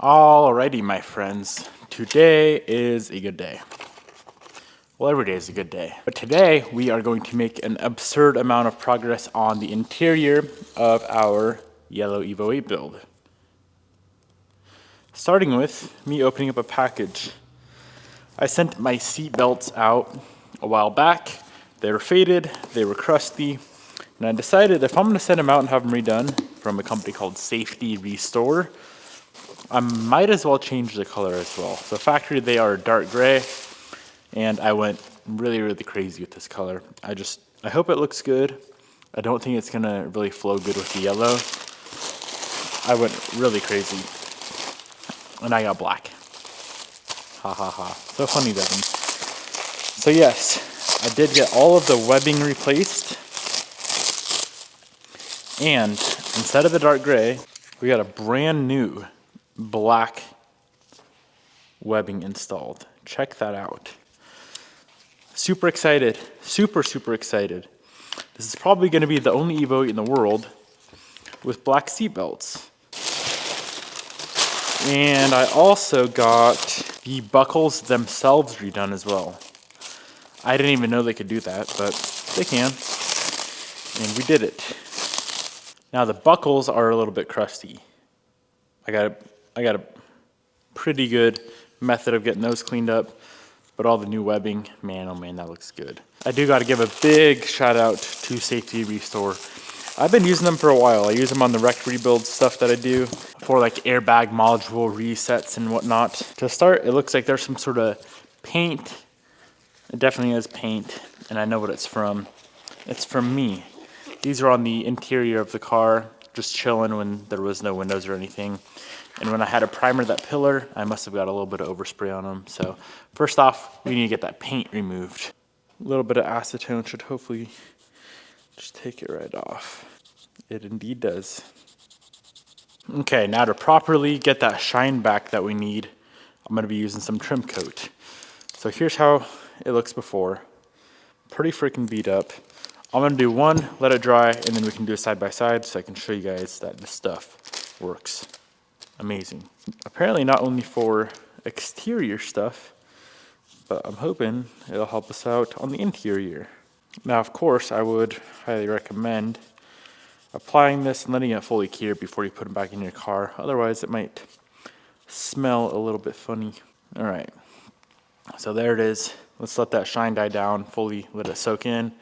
Alrighty, my friends. Today is a good day. Well, every day is a good day. But today, we are going to make an absurd amount of progress on the interior of our yellow Evo 8 build. Starting with me opening up a package. I sent my seat belts out a while back. They were faded, they were crusty, and I decided if I'm gonna send them out and have them redone from a company called Safety Restore, I might as well change the color as well. So factory, they are dark gray, and I went really crazy with this color. I hope it looks good. I don't think it's gonna really flow good with the yellow. I went really crazy, and I got black. Ha ha ha. So funny, Devin. So yes, I did get all of the webbing replaced, and instead of the dark gray, we got a brand new black webbing installed. Check that out. Super excited, super excited. This is probably gonna be the only Evo in the world with black seat belts. And I also got the buckles themselves redone as well. I didn't even know they could do that, but they can. And we did it. Now the buckles are a little bit crusty. I got a pretty good method of getting those cleaned up, but all the new webbing, man, oh man, that looks good. I do got to give a big shout out to Safety Restore. I've been using them for a while. I use them on the wreck rebuild stuff that I do for like airbag module resets and whatnot. To start, it looks like there's some sort of paint. It definitely is paint, and I know what it's from. It's from me. These are on the interior of the car, just chilling when there was no windows or anything. And when I had to primer that pillar, I must have got a little bit of overspray on them. So first off, we need to get that paint removed. A little bit of acetone should hopefully just take it right off. It indeed does. Okay, now to properly get that shine back that we need, I'm gonna be using some trim coat. So here's how it looks before. Pretty freaking beat up. I'm gonna do one, let it dry, and then we can do a side by side so I can show you guys that this stuff works. Amazing. Apparently not only for exterior stuff, but I'm hoping it'll help us out on the interior. Now, of course, I would highly recommend applying this and letting it fully cure before you put it back in your car. Otherwise, it might smell a little bit funny. All right, so there it is. Let's let that shine die down, fully let it soak in,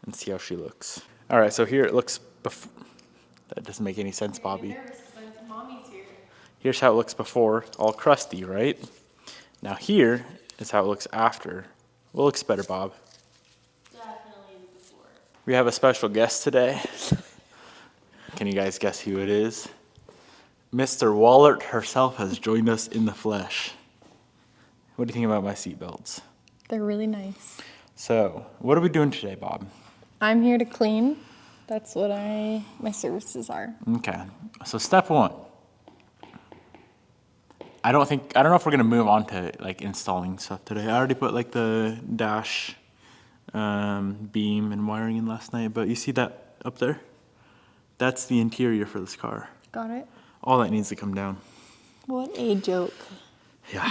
and see how she looks. All right, so here it looks that doesn't make any sense, Bobby. Here's how it looks before, all crusty, right? Now here is how it looks after. What looks better, Bob? Definitely before. We have a special guest today. Can you guys guess who it is? Mr. Wallert herself has joined us in the flesh. What do you think about my seatbelts? They're really nice. So, what are we doing today, Bob? I'm here to clean. That's what my services are. Okay, so step one. I don't know if we're gonna move on to like installing stuff today. I already put like the dash beam and wiring in last night, but you see that up there? That's the interior for this car. Got it. All that needs to come down. What a joke. Yeah.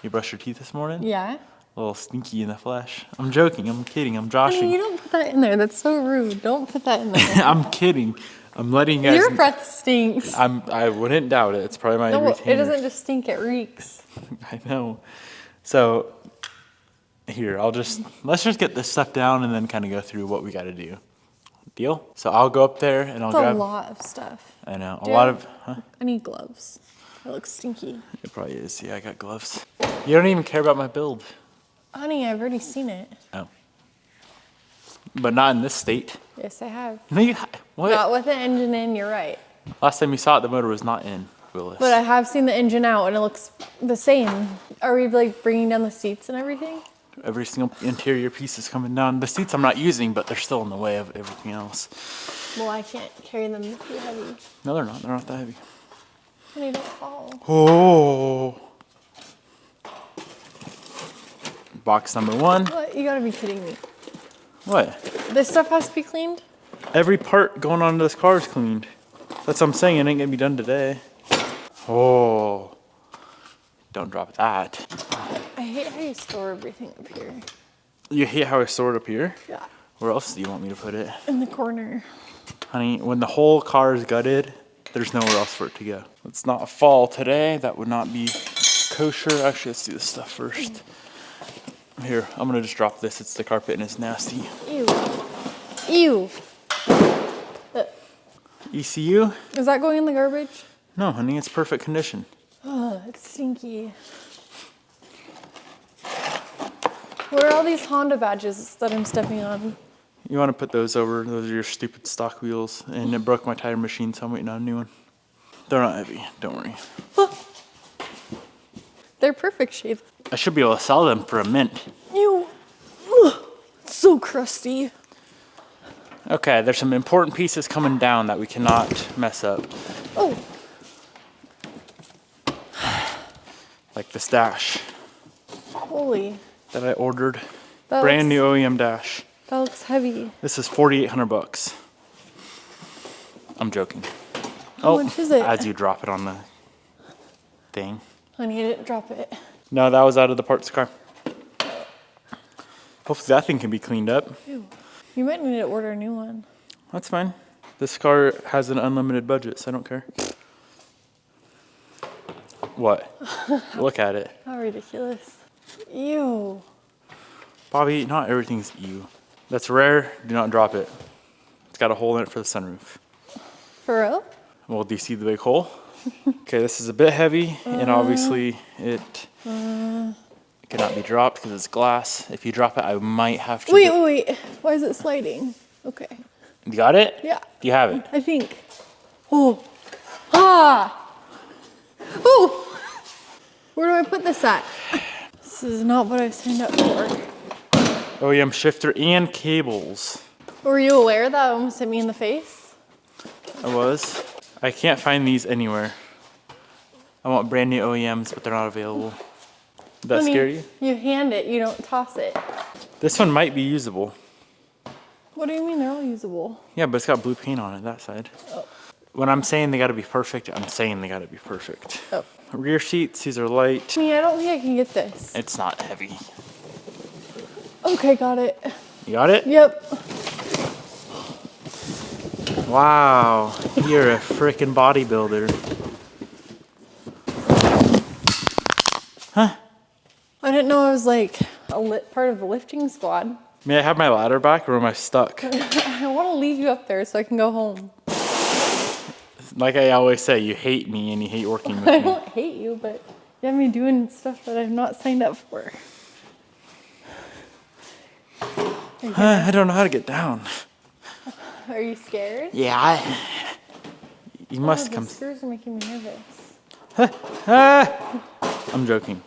You brushed your teeth this morning? Yeah. A little stinky in the flesh. I'm joking, I'm kidding, I'm joshing. Honey, you don't put that in there. That's so rude. Don't put that in there. I'm kidding. I'm letting you guys. Your breath stinks. I wouldn't doubt it. It's probably my No, retainer. it doesn't just stink, it reeks. I know. So here, let's just get this stuff down and then kind of go through what we got to do. Deal? So I'll go up there and I'll grab. That's a lot of stuff. I know. Dude, a lot of. Huh? I need gloves. It looks stinky. It probably is. Yeah, I got gloves. You don't even care about my build. Honey, I've already seen it. Oh. But not in this state. Yes, I have. No, what? Not with the engine in, you're right. Last time you saw it, the motor was not in, Willis. But I have seen the engine out and it looks the same. Are we like bringing down the seats and everything? Every single interior piece is coming down. The seats I'm not using, but they're still in the way of everything else. Well, I can't carry them too heavy. No, they're not. They're not that heavy. Honey, don't fall. Oh. Box number one. What? You gotta be kidding me. What? This stuff has to be cleaned? Every part going onto this car is cleaned. That's what I'm saying. It ain't gonna be done today. Oh, don't drop that. I hate how you store everything up here. You hate how I store it up here? Yeah. Where else do you want me to put it? In the corner. Honey, when the whole car is gutted, there's nowhere else for it to go. It's not fall today. That would not be kosher. Actually, let's do this stuff first. Here, I'm gonna just drop this. It's the carpet and it's nasty. Ew. Ew. ECU? Is that going in the garbage? No, honey, it's perfect condition. Oh, it's stinky. What are all these Honda badges that I'm stepping on? You want to put those over. Those are your stupid stock wheels. And it broke my tire machine, so I'm waiting on a new one. They're not heavy, don't worry. They're perfect shape. I should be able to sell them for a mint. Ew. Ugh. So crusty. Okay, there's some important pieces coming down that we cannot mess up. Oh. Like this dash Holy. that I ordered. That Brand looks, new OEM dash. That looks heavy. This is $4,800. I'm joking. How much is it? As you drop it on the thing. Honey, I didn't drop it. No, that was out of the parts car. Hopefully that thing can be cleaned up. Ew. You might need to order a new one. That's fine. This car has an unlimited budget, so I don't care. What? Look at it. How ridiculous. Ew. Bobby, not everything's ew. That's rare. Do not drop it. It's got a hole in it for the sunroof. For real? Well, do you see the big hole? Okay, this is a bit heavy, and obviously it cannot be dropped because it's glass. If you drop it, I might have to... Wait. Why is it sliding? Okay. You got it? Yeah. Do you have it? I think. Oh. Ah! Oh! Where do I put this at? This is not what I signed up for. OEM shifter and cables. Were you aware that almost hit me in the face? I was. I can't find these anywhere. I want brand new OEMs, but they're not available. Did that scare you? You hand it, you don't toss it. This one might be usable. What do you mean they're all usable? Yeah, but it's got blue paint on it, that side. Oh. When I'm saying they gotta be perfect, I'm saying they gotta be perfect. Oh. Rear seats, these are light. I mean, I don't think I can get this. It's not heavy. Okay, got it. You got it? Yep. Wow, you're a freaking bodybuilder. Huh? I didn't know I was like part of the lifting squad. May I have my ladder back or am I stuck? I want to leave you up there so I can go home. Like I always say, you hate me and you hate working with I me. don't hate you, but you have me doing stuff that I've not signed up for. I don't know how to get down. Are you scared? Yeah, you must The come. screws are making me nervous. I'm joking.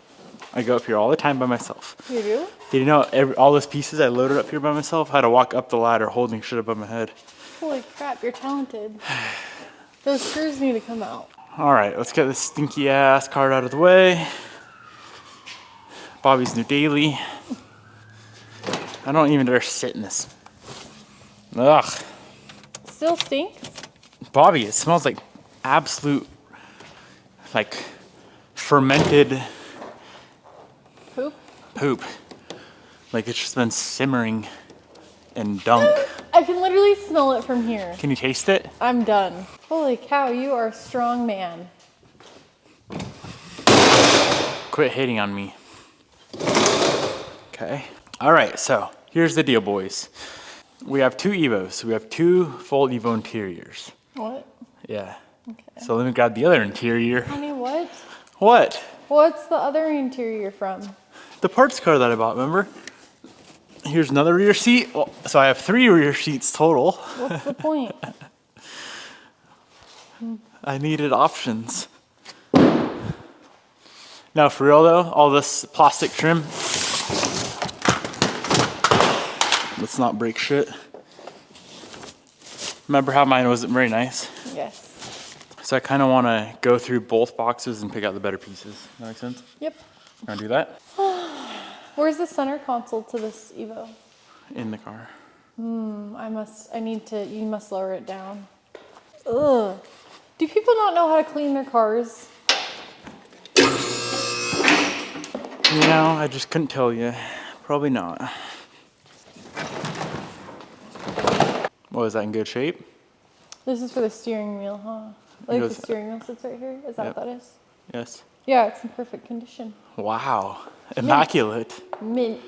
I go up here all the time by myself. You do? Did you know all those pieces I loaded up here by myself? I had to walk up the ladder holding shit above my head. Holy crap, you're talented. Those screws need to come out. All right, let's get this stinky ass card out of the way. Bobby's new daily. I don't even dare sit in this. Ugh. Still stinks? Bobby, it smells like absolute, like, fermented poop. Like it's just been simmering and dunk. I can literally smell it from here. Can you taste it? I'm done. Holy cow, you are a strong man. Quit hating on me. Okay. All right, so here's the deal, boys. We have two Evos. We have two full Evo interiors. What? Yeah. Okay. So let me grab the other interior. Honey, what? What? What's the other interior from? The parts car that I bought, remember? Here's another rear seat. Well, so I have 3 rear seats total. What's the point? I needed options. Now, for real though, all this plastic trim. Let's not break shit. Remember how mine wasn't very nice? Yes. So I kind of want to go through both boxes and pick out the better pieces. That make sense? Yep. Want to do that? Where's the center console to this Evo? In the car. You must lower it down. Ugh. Do people not know how to clean their cars? You know, I just couldn't tell you. Probably not. What, is that in good shape? This is for the steering wheel, huh? Like Goes- the steering wheel sits right here? Is that Yep. what that is? Yes. Yeah, it's in perfect condition. Wow. Immaculate. Mint.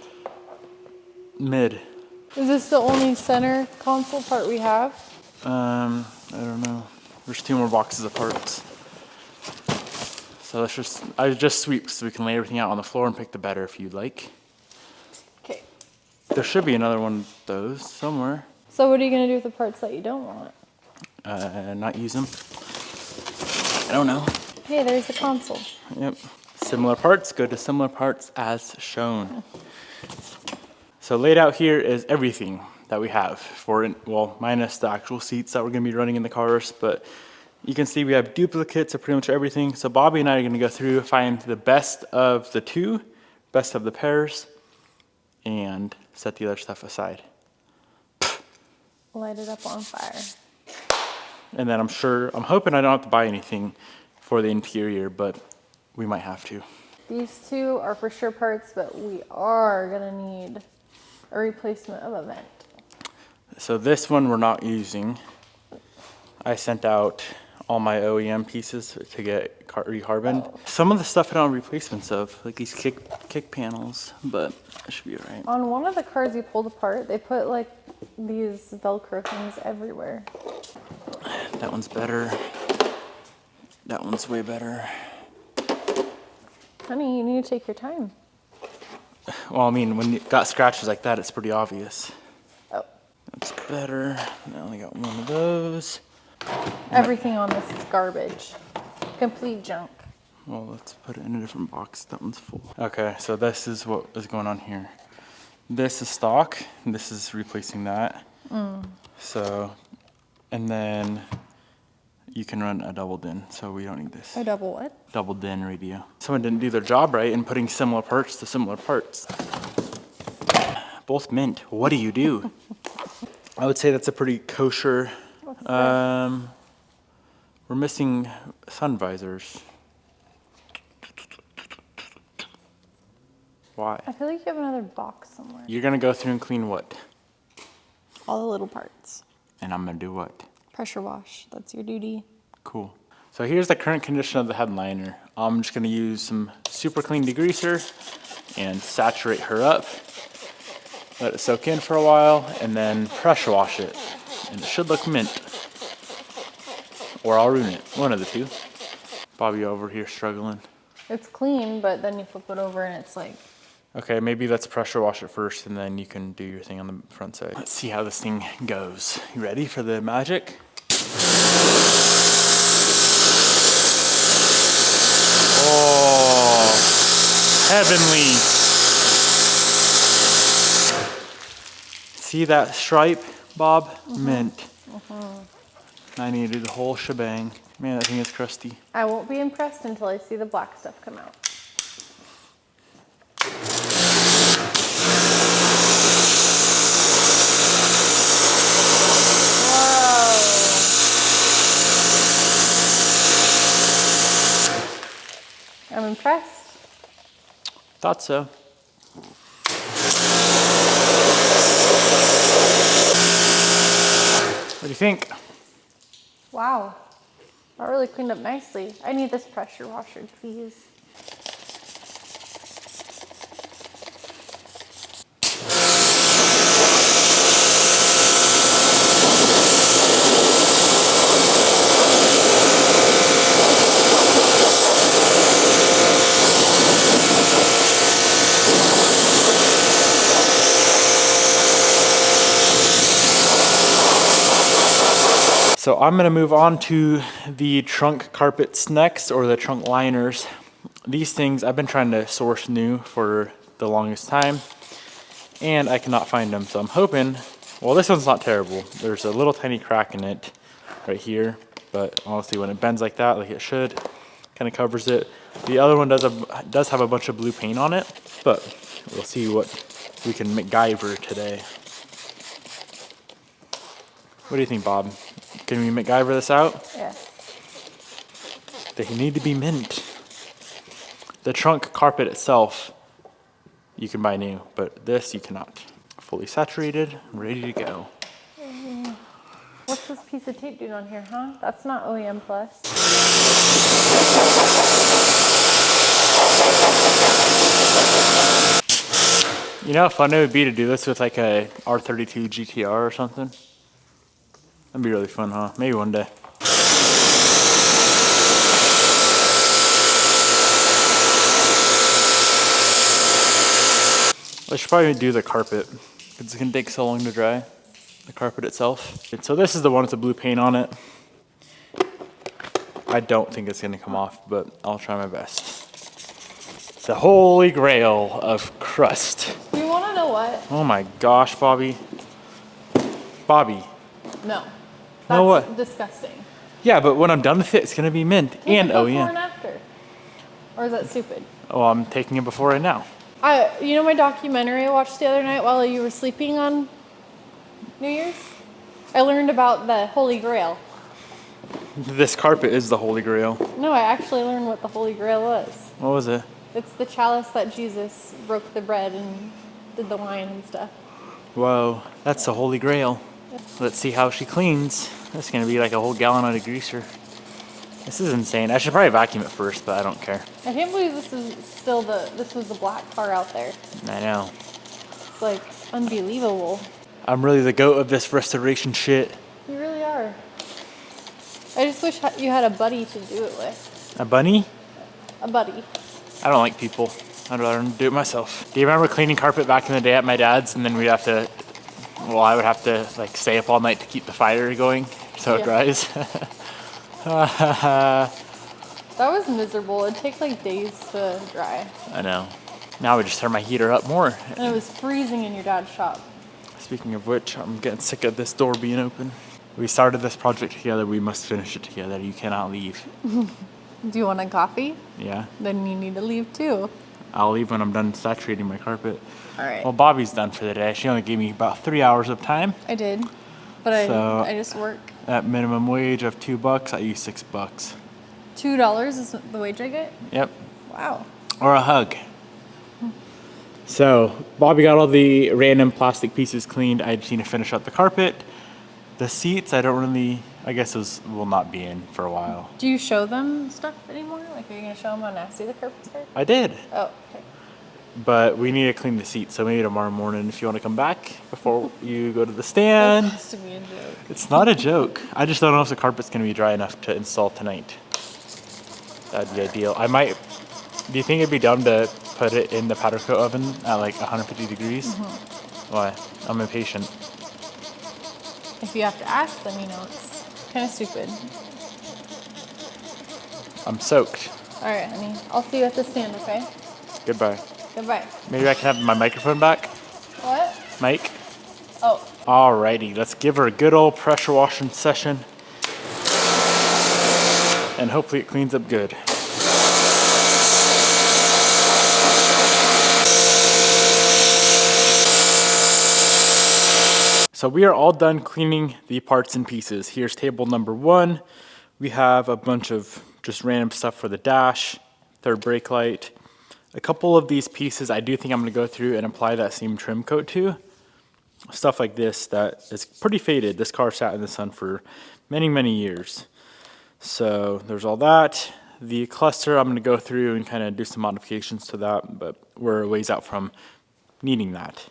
Mid. Is this the only center console part we have? I don't know. There's 2 more boxes of parts. So I just sweep so we can lay everything out on the floor and pick the better if you'd like. Okay. There should be another one of those somewhere. So what are you gonna do with the parts that you don't want? Not use them. I don't know. Hey, there's the console. Yep. Similar parts, go to similar parts as shown. So laid out here is everything that we have well, minus the actual seats that we're gonna be running in the cars, but you can see we have duplicates of pretty much everything. So Bobby and I are gonna go through, find the best of the 2, best of the pairs, and set the other stuff aside. Light it up on fire. And then I'm hoping I don't have to buy anything for the interior, but we might have to. These 2 are for sure parts, but we are gonna need a replacement of a vent. So this one we're not using. I sent out all my OEM pieces to get recarboned. Some of the stuff I don't have replacements of, like these kick panels, but it should be all right. On one of the cars you pulled apart, they put like these Velcro things everywhere. That one's better. That one's way better. Honey, you need to take your time. Well, I mean, when you got scratches like that, it's pretty obvious. Oh. That's better. I only got one of those. Everything on this is garbage. Complete junk. Well, let's put it in a different box. That one's full. Okay, so this is what is going on here. This is stock. This is replacing that. So, and then you can run a double DIN, so we don't need this. A double what? Double DIN radio. Someone didn't do their job right in putting similar parts to similar parts. Both mint. What do you do? I would say that's a pretty kosher. We're missing sun visors. Why? I feel like you have another box somewhere. You're gonna go through and clean what? All the little parts. And I'm gonna do what? Pressure wash. That's your duty. Cool. So here's the current condition of the headliner. I'm just gonna use some super clean degreaser and saturate her up. Let it soak in for a while and then pressure wash it. And it should look mint. Or I'll ruin it. One of the 2. Bobby over here struggling. It's clean, but then you flip it over and it's like... Okay, maybe let's pressure wash it first and then you can do your thing on the front side. Let's see how this thing goes. You ready for the magic? Oh, heavenly. See that stripe, Bob? Mint. I need to do the whole shebang. Man, that thing is crusty. I won't be impressed until I see the black stuff come out. Whoa. I'm impressed. Thought so. What do you think? Wow. That really cleaned up nicely. I need this pressure washer, please. So I'm gonna move on to the trunk carpets next, or the trunk liners. These things I've been trying to source new for the longest time, and I cannot find them. So I'm hoping, well, this one's not terrible. There's a little tiny crack in it right here, but honestly, when it bends like that, like it should, kind of covers it. The other one does have a bunch of blue paint on it, but we'll see what we can MacGyver today. What do you think, Bob? Can we MacGyver this out? Yes. They need to be mint. The trunk carpet itself you can buy new, but this you cannot. Fully saturated, ready to go. What's this piece of tape doing on here, huh? That's not OEM Plus. You know how fun it would be to do this with like a R32 GTR or something? That'd be really fun, huh? Maybe one day. I should probably do the carpet. It's gonna take so long to dry. The carpet itself. And so this is the one with the blue paint on it. I don't think it's gonna come off, but I'll try my best. The holy grail of crust. You wanna know what? Oh my gosh, Bobby. Bobby. No. That's No what? disgusting. Yeah, but when I'm done with it, it's gonna be mint and Before OEM. and after. Or is that stupid? Oh, I'm taking it before and now. You know my documentary I watched the other night while you were sleeping on New Year's? I learned about the Holy Grail. This carpet is the holy grail. No, I actually learned what the Holy Grail was. What was it? It's the chalice that Jesus broke the bread and did the wine and stuff. Whoa, that's the holy grail. Let's see how she cleans. That's gonna be like a whole gallon of degreaser. This is insane. I should probably vacuum it first, but I don't care. I can't believe this was the black car out there. I know. It's like unbelievable. I'm really the goat of this restoration shit. You really are. I just wish you had a buddy to do it with. A bunny? A buddy. I don't like people. I'd rather do it myself. Do you remember cleaning carpet back in the day at my dad's, and then we'd have to, well, I would have to like stay up all night to keep the fire going so it dries? That was miserable. It'd take like days to dry. I know. Now we just turn my heater up more. And it was freezing in your dad's shop. Speaking of which, I'm getting sick of this door being open. We started this project together. We must finish it together. You cannot leave. Do you want a coffee? Yeah. Then you need to leave too. I'll leave when I'm done saturating my carpet. All right. Well, Bobby's done for the day. She only gave me about 3 hours of time. I did, but So- I just work. At minimum wage of $2, I use $6. $2 is the wage I get? Yep. Wow. Or a hug. So, Bobby got all the random plastic pieces cleaned. I just need to finish up the carpet. The seats, I guess those will not be in for a while. Do you show them stuff anymore? Like, are you going to show them how nasty the carpets are? I did. Oh, okay. But we need to clean the seats, so maybe tomorrow morning if you want to come back before you go to the stand. That's supposed to be a joke. It's not a joke. I just don't know if the carpet's going to be dry enough to install tonight. That'd be ideal. Do you think it'd be dumb to put it in the powder coat oven at like 150 degrees? Mm-hmm. Why? I'm impatient. If you have to ask them, it's kind of stupid. I'm soaked. All right, honey. I'll see you at the stand, okay? Goodbye. Goodbye. Maybe I can have my microphone back? What? Mike? Oh. Alrighty, let's give her a good old pressure washing session. And hopefully it cleans up good. So we are all done cleaning the parts and pieces. Here's table number 1. We have a bunch of just random stuff for the dash, third brake light. A couple of these pieces I do think I'm going to go through and apply that same trim coat to. Stuff like this that is pretty faded. This car sat in the sun for many, many years. So there's all that. The cluster, I'm going to go through and kind of do some modifications to that, but we're a ways out from needing that.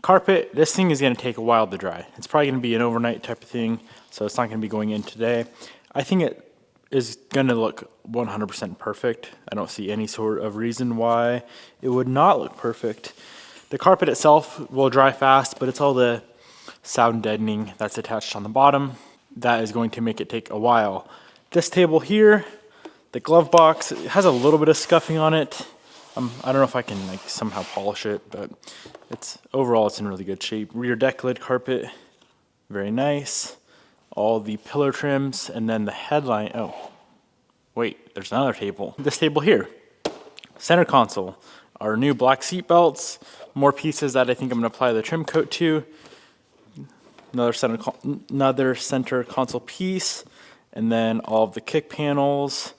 Carpet, this thing is going to take a while to dry. It's probably going to be an overnight type of thing, so it's not going to be going in today. I think it is going to look 100% perfect. I don't see any sort of reason why it would not look perfect. The carpet itself will dry fast, but it's all the sound deadening that's attached on the bottom that is going to make it take a while. This table here, the glove box, it has a little bit of scuffing on it. I don't know if I can somehow polish it, but overall it's in really good shape. Rear deck lid carpet, very nice. All the pillar trims, and then the headline. Oh, wait, there's another table. This table here, center console, our new black seat belts, more pieces that I think I'm gonna apply the trim coat to. Another center console piece, and then all of the kick panels.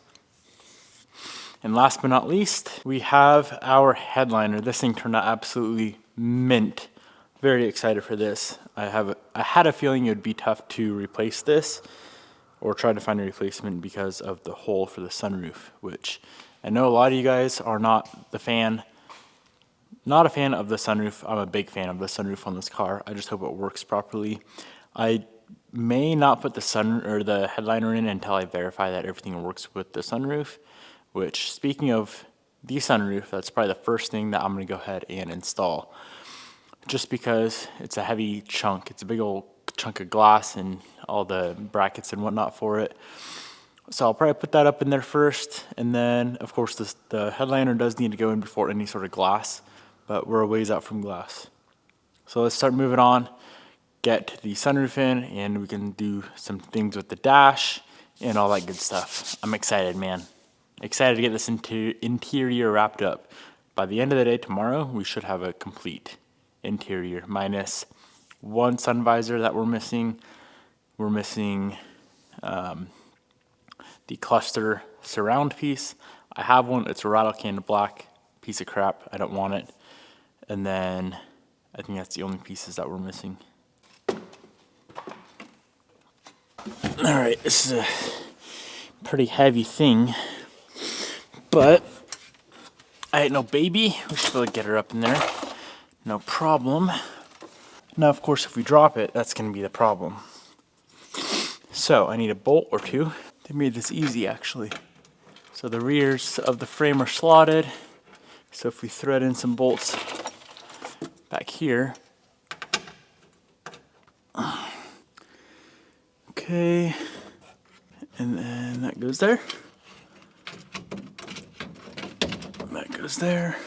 And last but not least, we have our headliner. This thing turned out absolutely mint. Very excited for this. I had a feeling it would be tough to replace this or try to find a replacement because of the hole for the sunroof, which I know a lot of you guys are not a fan of the sunroof. I'm a big fan of the sunroof on this car. I just hope it works properly. I may not put the headliner in until I verify that everything works with the sunroof, which, speaking of the sunroof, that's probably the first thing that I'm going to go ahead and install. Just because it's a heavy chunk. It's a big old chunk of glass and all the brackets and whatnot for it. So I'll probably put that up in there first, and then of course the headliner does need to go in before any sort of glass, but we're a ways out from glass. So let's start moving on, get the sunroof in, and we can do some things with the dash and all that good stuff. I'm excited, man. Excited to get this interior wrapped up. By the end of the day tomorrow, we should have a complete interior, minus one sun visor that we're missing. We're missing the cluster surround piece. I have one. It's a rattle can black piece of crap. I don't want it. And then I think that's the only pieces that we're missing. All right, this is a pretty heavy thing, but I ain't no baby. We should be able to get her up in there. No problem. Now, of course, if we drop it, that's going to be the problem. So I need a bolt or two. They made this easy, actually. So the rears of the frame are slotted. So if we thread in some bolts back here. Okay. And then that goes there. That goes there.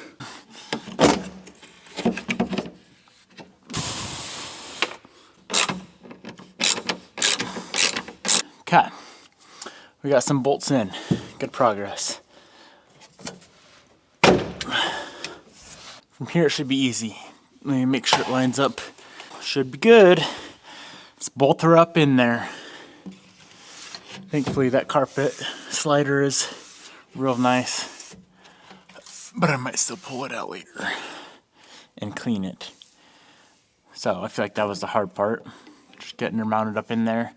Okay, we got some bolts in. Good progress. From here it should be easy. Let me make sure it lines up. Should be good. Let's bolt her up in there. Thankfully that carpet slider is real nice, but I might still pull it out later and clean it. So I feel like that was the hard part, just getting her mounted up in there.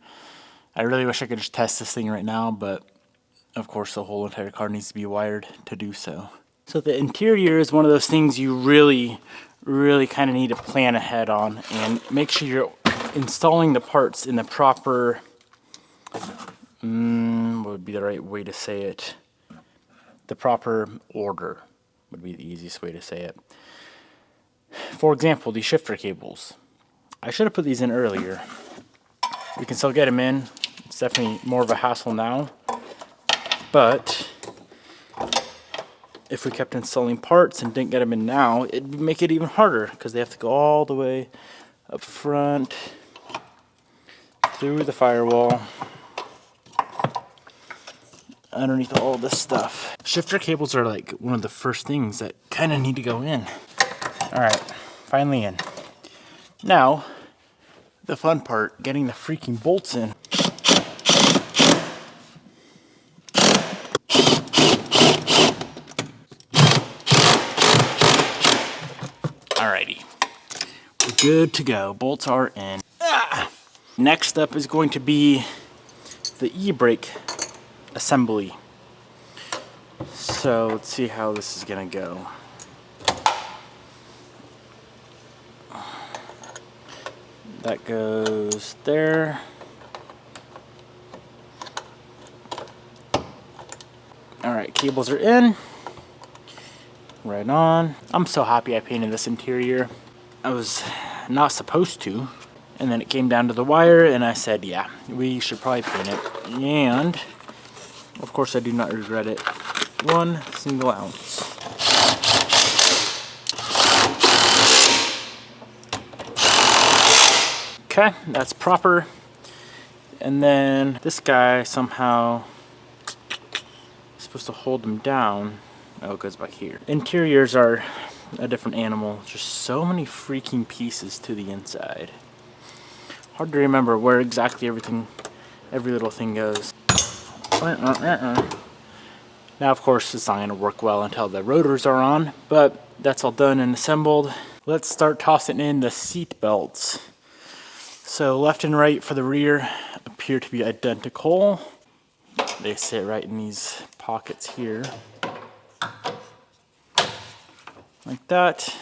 I really wish I could just test this thing right now, but of course the whole entire car needs to be wired to do so. So the interior is one of those things you really kind of need to plan ahead on and make sure you're installing the parts in the proper, what would be the right way to say it? The proper order would be the easiest way to say it. For example, these shifter cables. I should have put these in earlier. We can still get them in. It's definitely more of a hassle now, but if we kept installing parts and didn't get them in now, it'd make it even harder because they have to go all the way up front, through the firewall, underneath all this stuff. Shifter cables are like one of the first things that kind of need to go in. All right, finally in. Now, the fun part, getting the freaking bolts in. Alrighty, we're good to go. Bolts are in. Next up is going to be the e-brake assembly. So let's see how this is gonna go. That goes there. Alright, cables are in. Right on. I'm so happy I painted this interior. I was not supposed to. And then it came down to the wire and I said, yeah, we should probably paint it. And of course I do not regret it. 1 single ounce. Okay, that's proper. And then this guy somehow is supposed to hold them down. Oh, it goes back here. Interiors are a different animal. Just so many freaking pieces to the inside. Hard to remember where exactly every little thing goes. Now, of course, it's not going to work well until the rotors are on, but that's all done and assembled. Let's start tossing in the seat belts. So left and right for the rear appear to be identical. They sit right in these pockets here, like that.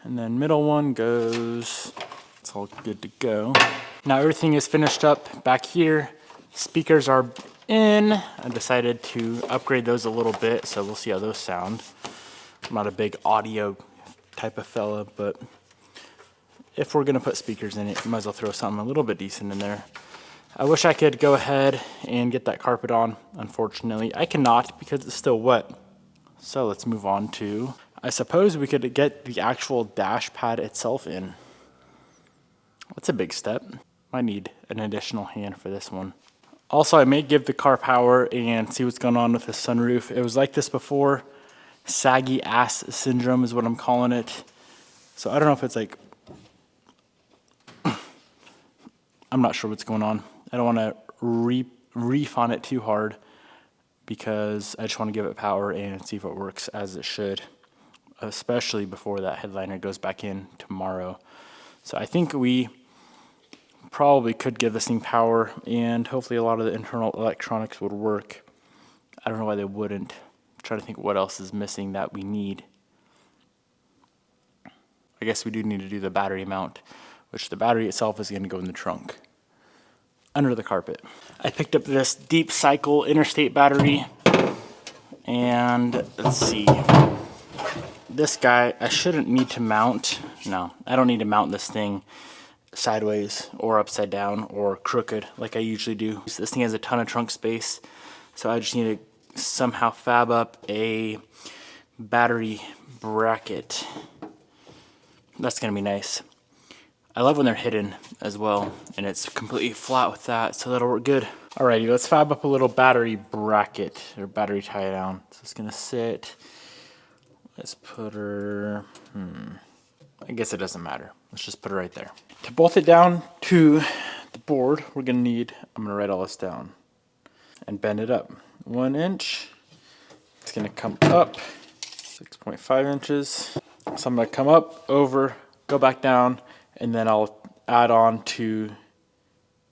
And then middle one goes, it's all good to go. Now everything is finished up back here. Speakers are in. I decided to upgrade those a little bit, so we'll see how those sound. I'm not a big audio type of fella, but if we're gonna put speakers in it, might as well throw something a little bit decent in there. I wish I could go ahead and get that carpet on. Unfortunately, I cannot because it's still wet. So let's move on to, I suppose we could get the actual dash pad itself in. That's a big step. Might need an additional hand for this one. Also, I may give the car power and see what's going on with the sunroof. It was like this before. Saggy ass syndrome is what I'm calling it. So I don't know if it's like, I'm not sure what's going on. I don't want to reef on it too hard because I just want to give it power and see if it works as it should, especially before that headliner goes back in tomorrow. So I think we probably could give this thing power and hopefully a lot of the internal electronics would work. I don't know why they wouldn't. I'm trying to think what else is missing that we need. I guess we do need to do the battery mount, which the battery itself is going to go in the trunk under the carpet. I picked up this deep cycle interstate battery, and let's see. This guy, I shouldn't need to mount. No, I don't need to mount this thing sideways or upside down or crooked like I usually do. So this thing has a ton of trunk space, so I just need to somehow fab up a battery bracket. That's gonna be nice. I love when they're hidden as well, and it's completely flat with that, so that'll work good. Alrighty, let's fab up a little battery bracket, or battery tie down. So it's gonna sit, let's put her, I guess it doesn't matter. Let's just put it right there. To bolt it down to the board, we're gonna need, I'm gonna write all this down and bend it up. 1 inch, it's gonna come up 6.5 inches. So I'm gonna come up, over, go back down, and then I'll add on to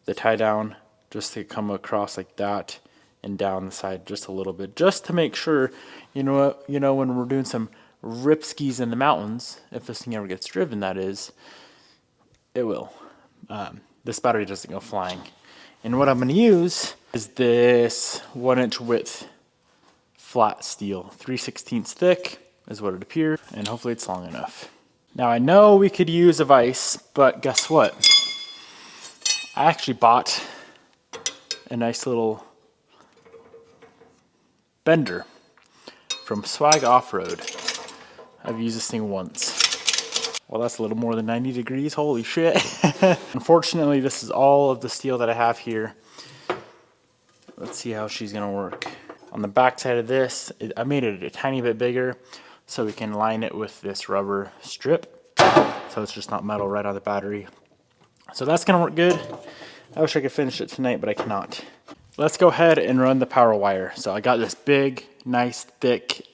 the tie down just to come across like that and down the side just a little bit, just to make sure, when we're doing some rip skis in the mountains, if this thing ever gets driven, that is, it will. This battery doesn't go flying. And what I'm gonna use is this 1 inch width flat steel, 3/16 thick is what it appears, and hopefully it's long enough. Now I know we could use a vise, but guess what? I actually bought a nice little bender from Swag Off-Road. I've used this thing once. Well, that's a little more than 90 degrees, holy shit. Unfortunately, this is all of the steel that I have here. Let's see how she's gonna work. On the back side of this, I made it a tiny bit bigger so we can line it with this rubber strip, so it's just not metal right on the battery. So that's gonna work good. I wish I could finish it tonight, but I cannot. Let's go ahead and run the power wire. So I got this big, nice, thick,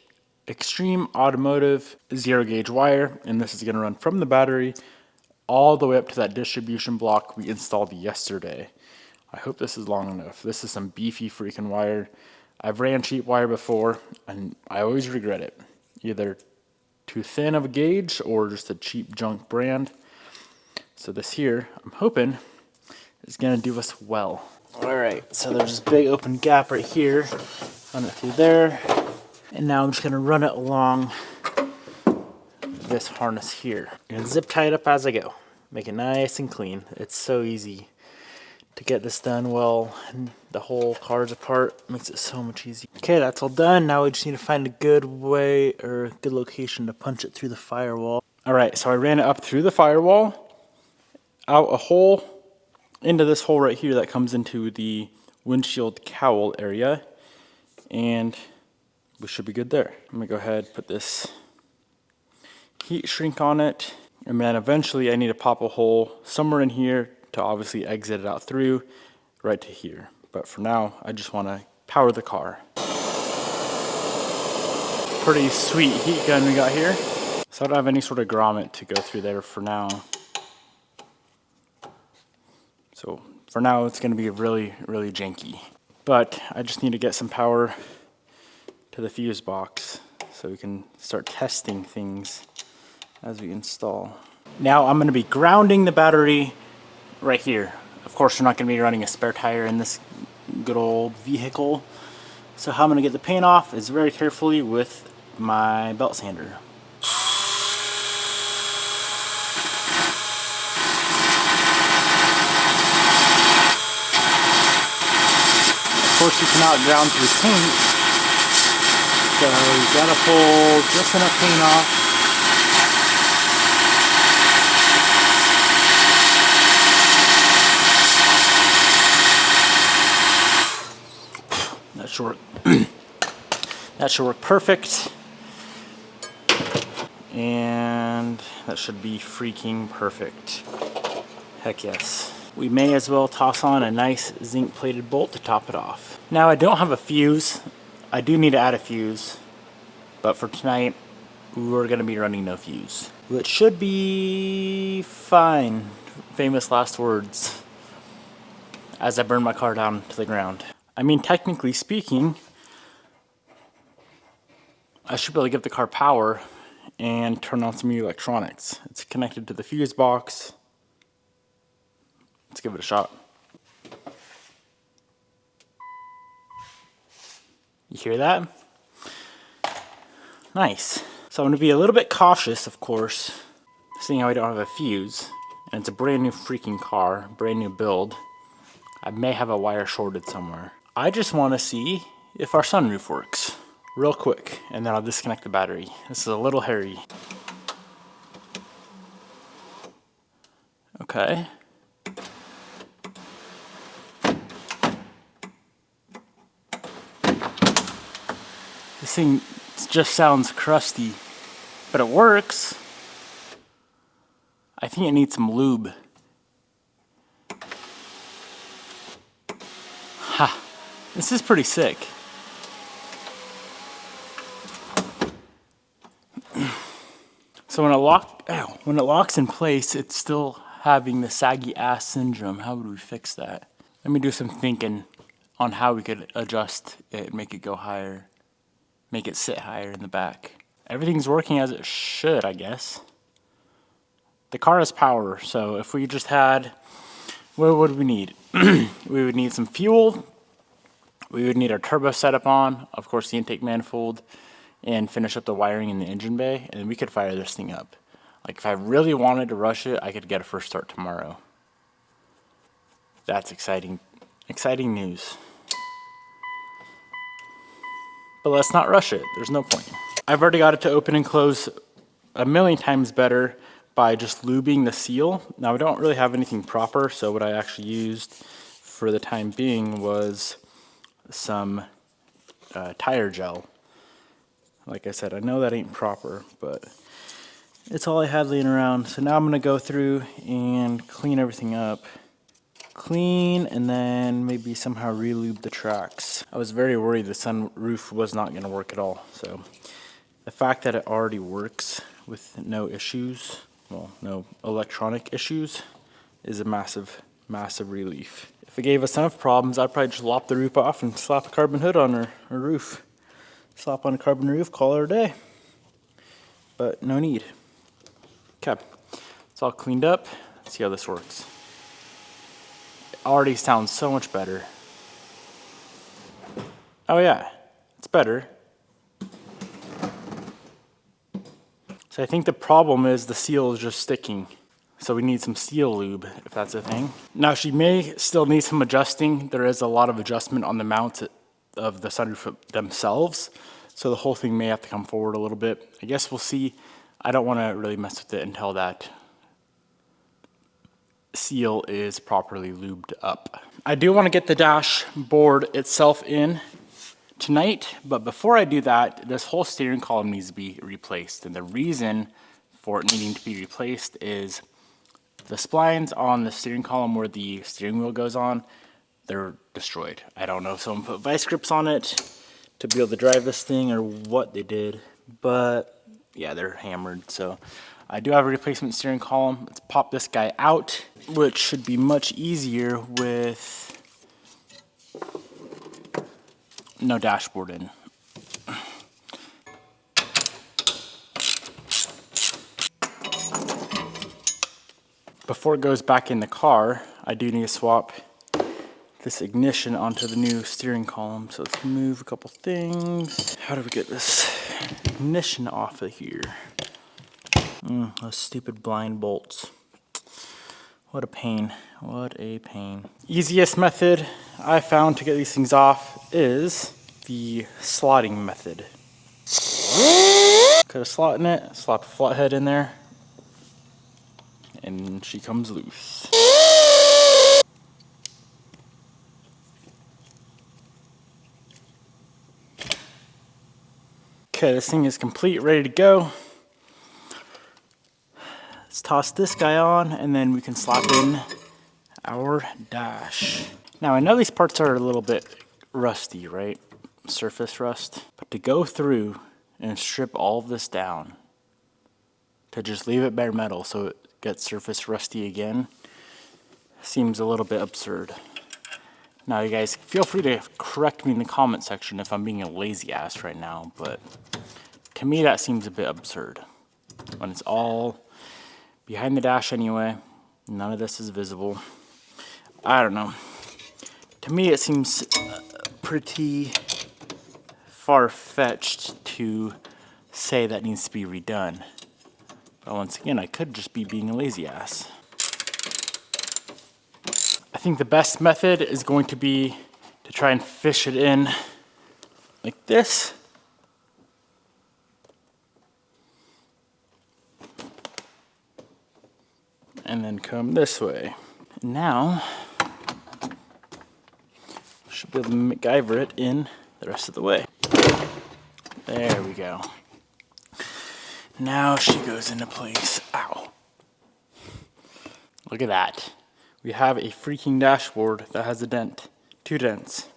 Extreme Automotive 0 gauge wire, and this is gonna run from the battery all the way up to that distribution block we installed yesterday. I hope this is long enough. This is some beefy freaking wire. I've ran cheap wire before, and I always regret it. Either too thin of a gauge or just a cheap junk brand. So this here, I'm hoping, is gonna do us well. All right, so there's this big open gap right here. Run it through there. And now I'm just gonna run it along this harness here. And zip tie it up as I go. Make it nice and clean. It's so easy to get this done well, and the whole car's apart makes it so much easier. Okay, that's all done. Now we just need to find a good way or a good location to punch it through the firewall. All right, so I ran it up through the firewall, out a hole, into this hole right here that comes into the windshield cowl area, and we should be good there. I'm gonna go ahead, put this heat shrink on it, and then eventually I need to pop a hole somewhere in here to obviously exit it out through right to here. But for now, I just want to power the car. pretty sweet heat gun we got here. So I don't have any sort of grommet to go through there for now. So for now it's going to be really, really janky. But I just need to get some power to the fuse box so we can start testing things as we install. Now I'm going to be grounding the battery right here. Of course, we're not going to be running a spare tire in this good old vehicle. So how I'm going to get the paint off is very carefully with my belt sander. Of course, you cannot ground through paint, so you gotta pull just enough paint off. That should work. That should work perfect, and that should be freaking perfect. Heck yes. We may as well toss on a nice zinc plated bolt to top it off. Now I don't have a fuse. I do need to add a fuse, but for tonight we're gonna be running no fuse, which should be fine. Famous last words as I burn my car down to the ground. I mean, technically speaking, I should be able to give the car power and turn on some electronics. It's connected to the fuse box. Let's give it a shot. You hear that? Nice. So I'm going to be a little bit cautious, of course, seeing how I don't have a fuse. And it's a brand new freaking car, brand new build. I may have a wire shorted somewhere. I just want to see if our sunroof works real quick, and then I'll disconnect the battery. This is a little hairy. Okay. This thing just sounds crusty, but it works. I think it needs some lube. Ha! This is pretty sick. So when it locks in place, it's still having the saggy ass syndrome. How would we fix that? Let me do some thinking on how we could adjust it, make it go higher, make it sit higher in the back. Everything's working as it should, I guess. The car has power, so if we just had, what would we need? We would need some fuel. We would need our turbo setup on, of course the intake manifold, and finish up the wiring in the engine bay, and we could fire this thing up. Like if I really wanted to rush it, I could get a first start tomorrow. That's exciting, exciting news. But let's not rush it, there's no point. I've already got it to open and close a million times better by just lubing the seal. Now I don't really have anything proper, so what I actually used for the time being was some tire gel. Like I said, I know that ain't proper, but it's all I had laying around. So now I'm gonna go through and clean everything up. Clean and then maybe somehow re-lube the tracks. I was very worried the sunroof was not gonna work at all. So the fact that it already works with no issues, well, no electronic issues, is a massive, massive relief. If it gave us enough problems, I'd probably just lop the roof off and slap a carbon hood on our roof. Slap on a carbon roof, call it a day. But no need. Okay, it's all cleaned up. Let's see how this works. It already sounds so much better. Oh yeah, it's better. So I think the problem is the seal is just sticking. So we need some seal lube, if that's a thing. Now she may still need some adjusting. There is a lot of adjustment on the mount of the sunroof themselves. So the whole thing may have to come forward a little bit. I guess we'll see. I don't want to really mess with it until that seal is properly lubed up. I do want to get the dashboard itself in tonight, but before I do that, this whole steering column needs to be replaced. And the reason for it needing to be replaced is the splines on the steering column where the steering wheel goes on, they're destroyed. I don't know if someone put vice grips on it to be able to drive this thing or what they did, but yeah, they're hammered. So I do have a replacement steering column. Let's pop this guy out, which should be much easier with no dashboard in. Before it goes back in the car, I do need to swap this ignition onto the new steering column. So let's move a couple things. How do we get this ignition off of here? Those stupid blind bolts. What a pain, what a pain. Easiest method I found to get these things off is the slotting method. Cut a slot in it, slap a flathead in there, and she comes loose. Okay, this thing is complete, ready to go. Let's toss this guy on, and then we can slap in our dash. Now I know these parts are a little bit rusty, right? Surface rust. But to go through and strip all of this down, to just leave it bare metal so it gets surface rusty again, seems a little bit absurd. Now you guys, feel free to correct me in the comment section if I'm being a lazy ass right now, but to me that seems a bit absurd. When it's all behind the dash anyway, none of this is visible. I don't know. To me it seems pretty far-fetched to say that needs to be redone. But once again, I could just be being a lazy ass. I think the best method is going to be to try and fish it in like this. And then come this way. Now, should be able to MacGyver it in the rest of the way. There we go. Now she goes into place. Ow. Look at that. We have a freaking dashboard that has a dent. 2 dents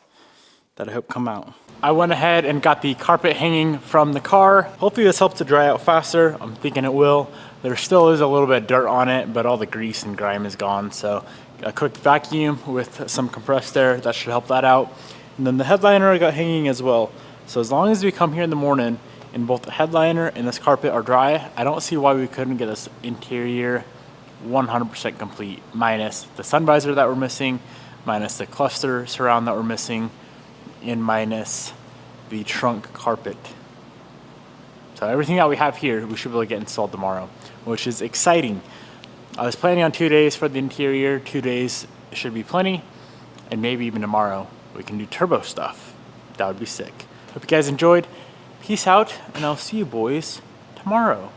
that I hope come out. I went ahead and got the carpet hanging from the car. Hopefully this helps it dry out faster. I'm thinking it will. There still is a little bit of dirt on it, but all the grease and grime is gone. So a quick vacuum with some compressed air, that should help that out. And then the headliner I got hanging as well. So as long as we come here in the morning and both the headliner and this carpet are dry, I don't see why we couldn't get this interior 100% complete, minus the sun visor that we're missing, minus the cluster surround that we're missing, and minus the trunk carpet. So everything that we have here, we should be able to get installed tomorrow, which is exciting. I was planning on 2 days for the interior. 2 days should be plenty, and maybe even tomorrow we can do turbo stuff. That would be sick. Hope you guys enjoyed. Peace out, and I'll see you boys tomorrow.